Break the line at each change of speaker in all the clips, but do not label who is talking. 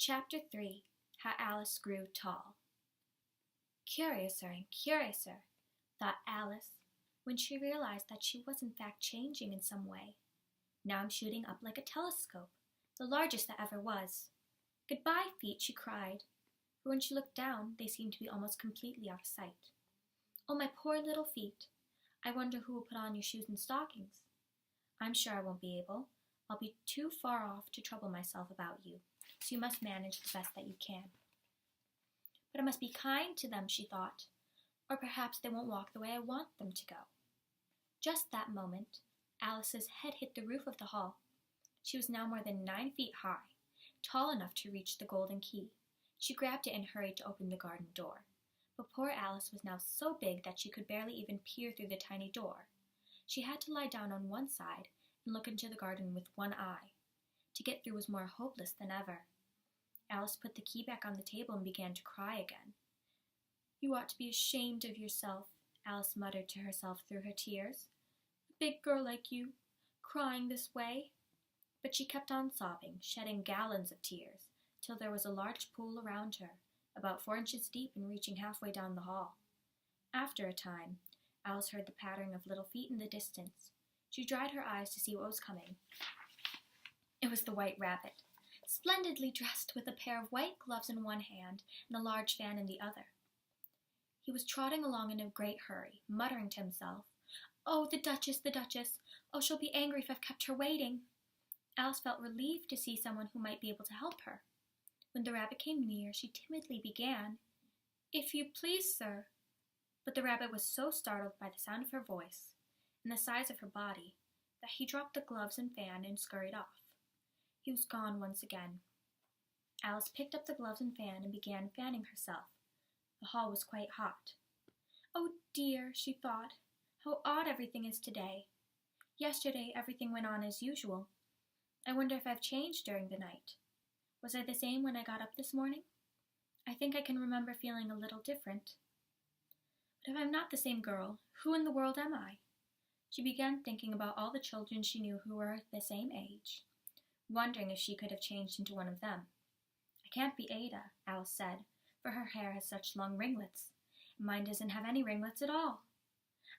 Chapter 3 How Alice Grew Tall. Curiouser and curiouser, thought Alice, when she realized that she was in fact changing in some way. Now I'm shooting up like a telescope, the largest that ever was. Goodbye, feet, she cried, for when she looked down, they seemed to be almost completely out of sight. Oh, my poor little feet, I wonder who will put on your shoes and stockings. I'm sure I won't be able. I'll be too far off to trouble myself about you, so you must manage the best that you can. But I must be kind to them, she thought, or perhaps they won't walk the way I want them to go. Just that moment, Alice's head hit the roof of the hall. She was now more than 9 feet high, tall enough to reach the golden key. She grabbed it and hurried to open the garden door. But poor Alice was now so big that she could barely even peer through the tiny door. She had to lie down on one side and look into the garden with one eye. To get through was more hopeless than ever. Alice put the key back on the table and began to cry again. You ought to be ashamed of yourself, Alice muttered to herself through her tears. A big girl like you, crying this way. But she kept on sobbing, shedding gallons of tears, till there was a large pool around her, about 4 inches deep and reaching halfway down the hall. After a time, Alice heard the pattering of little feet in the distance. She dried her eyes to see what was coming. It was the White Rabbit, splendidly dressed with a pair of white gloves in one hand and a large fan in the other. He was trotting along in a great hurry, muttering to himself, Oh, the Duchess! Oh, she'll be angry if I've kept her waiting. Alice felt relieved to see someone who might be able to help her. When the rabbit came near, she timidly began, If you please, sir. But the rabbit was so startled by the sound of her voice and the size of her body that he dropped the gloves and fan and scurried off. He was gone once again. Alice picked up the gloves and fan and began fanning herself. The hall was quite hot. Oh dear, she thought, how odd everything is today. Yesterday everything went on as usual. I wonder if I've changed during the night. Was I the same when I got up this morning? I think I can remember feeling a little different. But if I'm not the same girl, who in the world am I? She began thinking about all the children she knew who were the same age, wondering if she could have changed into one of them. I can't be Ada, Alice said, for her hair has such long ringlets, and mine doesn't have any ringlets at all.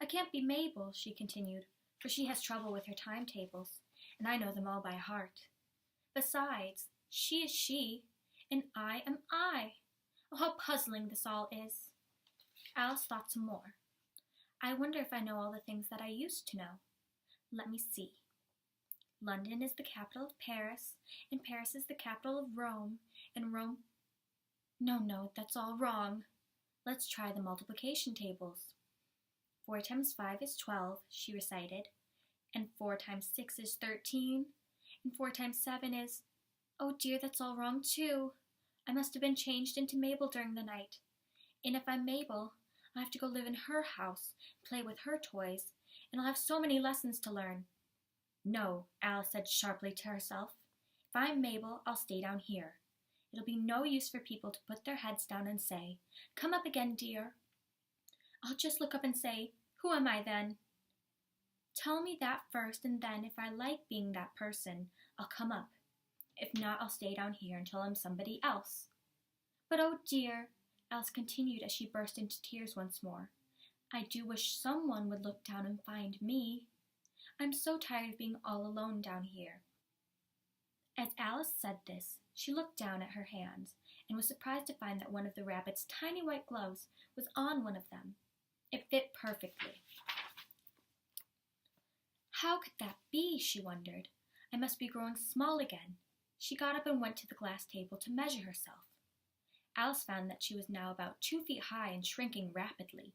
I can't be Mabel, she continued, for she has trouble with her timetables, and I know them all by heart. Besides, she is she, and I am I. Oh, how puzzling this all is. Alice thought some more. I wonder if I know all the things that I used to know. Let me see. London is the capital of Paris, and Paris is the capital of Rome, and Rome... No, that's all wrong. Let's try the multiplication tables. 4 times 5 is 12, she recited, and 4 times 6 is 13, and 4 times 7 is... Oh dear, that's all wrong too. I must have been changed into Mabel during the night. And if I'm Mabel, I'll have to go live in her house, play with her toys, and I'll have so many lessons to learn. No, Alice said sharply to herself. If I'm Mabel, I'll stay down here. It'll be no use for people to put their heads down and say, Come up again, dear. I'll just look up and say, Who am I then? Tell me that first, and then if I like being that person, I'll come up. If not, I'll stay down here until I'm somebody else. But oh dear, Alice continued as she burst into tears once more. I do wish someone would look down and find me. I'm so tired of being all alone down here. As Alice said this, she looked down at her hands and was surprised to find that one of the rabbit's tiny white gloves was on one of them. It fit perfectly. How could that be, she wondered. I must be growing small again. She got up and went to the glass table to measure herself. Alice found that she was now about 2 feet high and shrinking rapidly.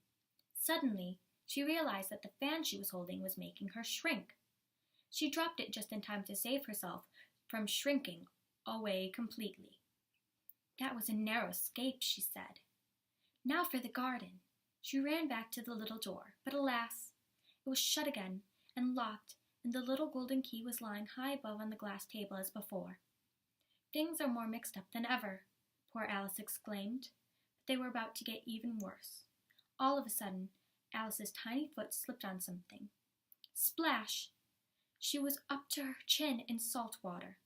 Suddenly, she realized that the fan she was holding was making her shrink. She dropped it just in time to save herself from shrinking away completely. That was a narrow escape, she said. Now for the garden. She ran back to the little door, but alas, it was shut again and locked, and the little golden key was lying high above on the glass table as before. Things are more mixed up than ever, poor Alice exclaimed, but they were about to get even worse. All of a sudden, Alice's tiny foot slipped on something. Splash! She was up to her chin in salt water.